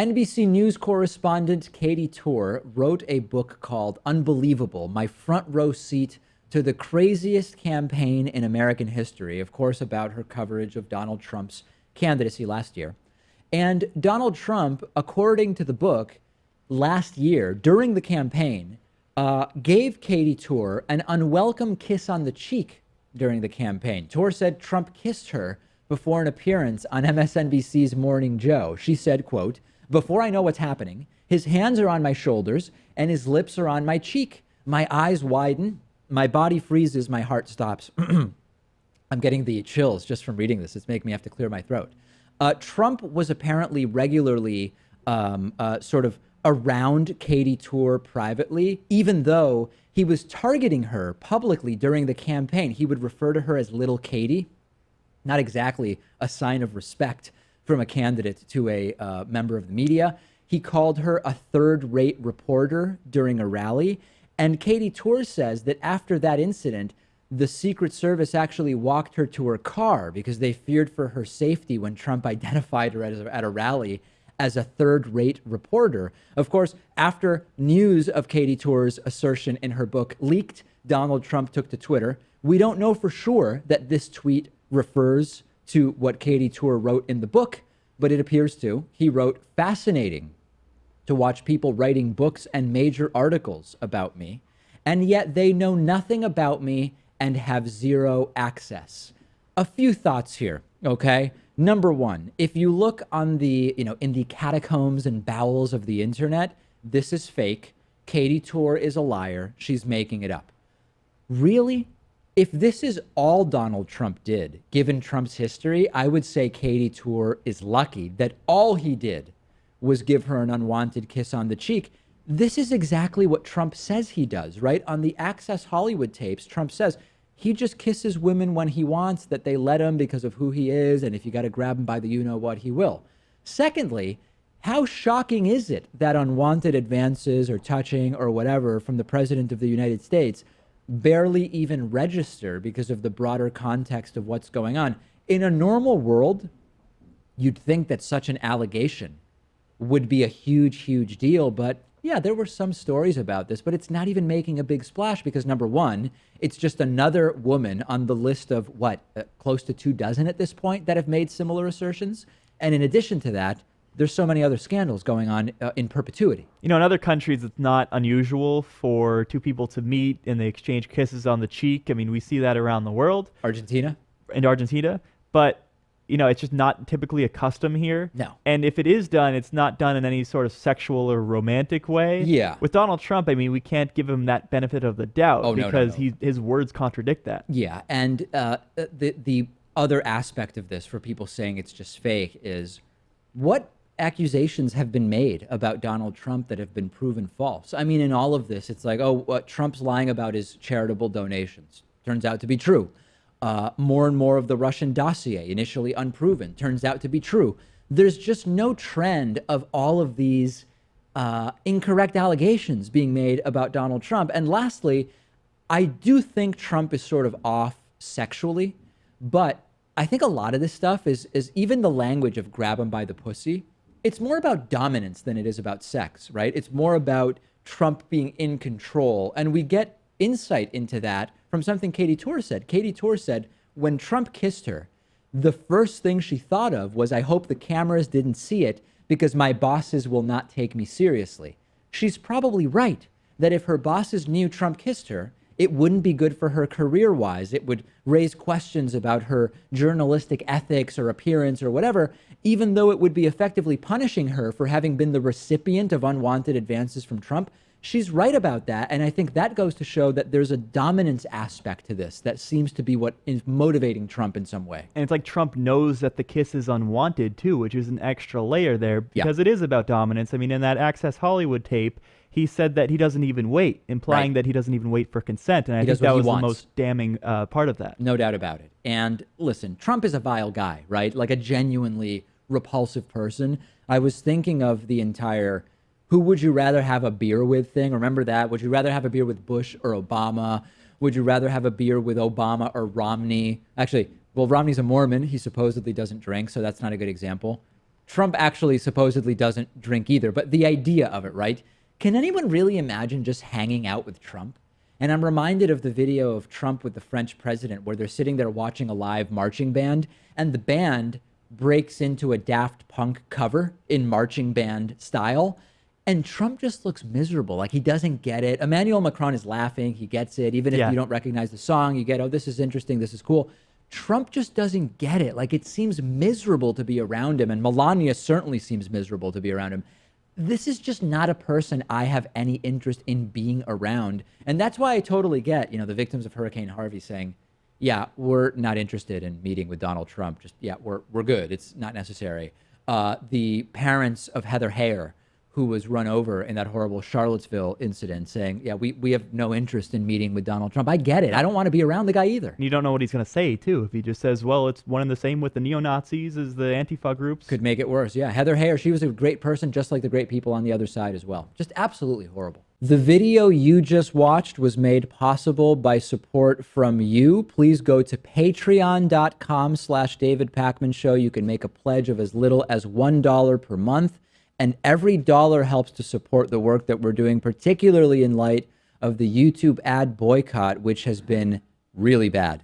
NBC News correspondent Katy Tur wrote a book called Unbelievable, My Front Row Seat to the Craziest Campaign in American History, of course, about her coverage of Donald Trump's candidacy last year. And Donald Trump, according to the book, last year, during the campaign, gave Katy Tur an unwelcome kiss on the cheek during the campaign. Tur said Trump kissed her before an appearance on MSNBC's Morning Joe. She said, quote, "Before I know what's happening, his hands are on my shoulders and his lips are on my cheek. My eyes widen, my body freezes, my heart stops." I'm getting the chills just from reading this. It's making me have to clear my throat. Trump was apparently regularly sort of around Katy Tur privately, even though he was targeting her publicly during the campaign. He would refer to her as Little Katy. Not exactly a sign of respect from a candidate to a member of the media. He called her a third-rate reporter during a rally. And Katy Tur says that after that incident, the Secret Service actually walked her to her car because they feared for her safety when Trump identified her at a rally as a third-rate reporter. Of course, after news of Katy Tur's assertion in her book leaked, Donald Trump took to Twitter. We don't know for sure that this tweet refers to what Katy Tur wrote in the book, but it appears to. He wrote, "Fascinating to watch people writing books and major articles about me, and yet they know nothing about me and have zero access." A few thoughts here, okay? Number one, if you look on the, in the catacombs and bowels of the internet, this is fake. Katy Tur is a liar. She's making it up. Really? If this is all Donald Trump did, given Trump's history, I would say Katy Tur is lucky that all he did was give her an unwanted kiss on the cheek. This is exactly what Trump says he does, right? On the Access Hollywood tapes, Trump says he just kisses women when he wants, that they let him because of who he is, and if you got to grab him by the you-know-what, he will. Secondly, how shocking is it that unwanted advances or touching or whatever from the president of the United States barely even register because of the broader context of what's going on? In a normal world, you'd think that such an allegation would be a huge, huge deal. But yeah, there were some stories about this, but it's not even making a big splash because, number one, it's just another woman on the list of close to 24 at this point that have made similar assertions. And in addition to that, there's so many other scandals going on in perpetuity. In other countries, it's not unusual for two people to meet and they exchange kisses on the cheek. I mean, we see that around the world. Argentina? But, it's just not typically a custom here. No. And if it is done, it's not done in any sort of sexual or romantic way. Yeah. With Donald Trump, I mean, we can't give him that benefit of the doubt because his words contradict that. Yeah. And the other aspect of this for people saying it's just fake is what accusations have been made about Donald Trump that have been proven false. I mean, in all of this, it's like, Trump's lying about his charitable donations. Turns out to be true. More and more of the Russian dossier, initially unproven, turns out to be true. There's just no trend of all of these incorrect allegations being made about Donald Trump. And lastly, I do think Trump is sort of off sexually, but I think a lot of this stuff is even the language of grab him by the pussy. It's more about dominance than it is about sex, right? It's more about Trump being in control. And we get insight into that from something Katy Tur said. Katy Tur said when Trump kissed her, the first thing she thought of was, I hope the cameras didn't see it because my bosses will not take me seriously. She's probably right that if her bosses knew Trump kissed her, it wouldn't be good for her career-wise. It would raise questions about her journalistic ethics or appearance or whatever, even though it would be effectively punishing her for having been the recipient of unwanted advances from Trump. She's right about that, and I think that goes to show that there's a dominance aspect to this that seems to be what is motivating Trump in some way. And it's like Trump knows that the kiss is unwanted, too, which is an extra layer there because it is about dominance. I mean, in that Access Hollywood tape, he said that he doesn't even wait, implying that he doesn't even wait for consent. And I think that was the most damning part of that. No doubt about it. And listen, Trump is a vile guy, right? Like a genuinely repulsive person. I was thinking of the entire who would you rather have a beer with thing. Remember that? Would you rather have a beer with Bush or Obama? Would you rather have a beer with Obama or Romney? Actually, well, Romney's a Mormon. He supposedly doesn't drink, so that's not a good example. Trump actually supposedly doesn't drink either, but the idea of it, right? Can anyone really imagine just hanging out with Trump? And I'm reminded of the video of Trump with the French president where they're sitting there watching a live marching band, and the band breaks into a Daft Punk cover in marching band style. And Trump just looks miserable. Like he doesn't get it. Emmanuel Macron is laughing. He gets it. Even if you don't recognize the song, you get, oh, this is interesting. This is cool. Trump just doesn't get it. Like it seems miserable to be around him. And Melania certainly seems miserable to be around him. This is just not a person I have any interest in being around. And that's why I totally get, the victims of Hurricane Harvey saying, yeah, we're not interested in meeting with Donald Trump. Just, yeah, we're good. It's not necessary. The parents of Heather Heyer, who was run over in that horrible Charlottesville incident, saying, yeah, we have no interest in meeting with Donald Trump. I get it. I don't want to be around the guy either. You don't know what he's going to say, too. If he just says, well, it's one and the same with the neo-Nazis as the Antifa groups. Could make it worse. Yeah, Heather Heyer, she was a great person, just like the great people on the other side as well. Just absolutely horrible. The video you just watched was made possible by support from you. Please go to patreon.com/David Pakman Show. You can make a pledge of as little as $1 per month. And every dollar helps to support the work that we're doing, particularly in light of the YouTube ad boycott, which has been really bad.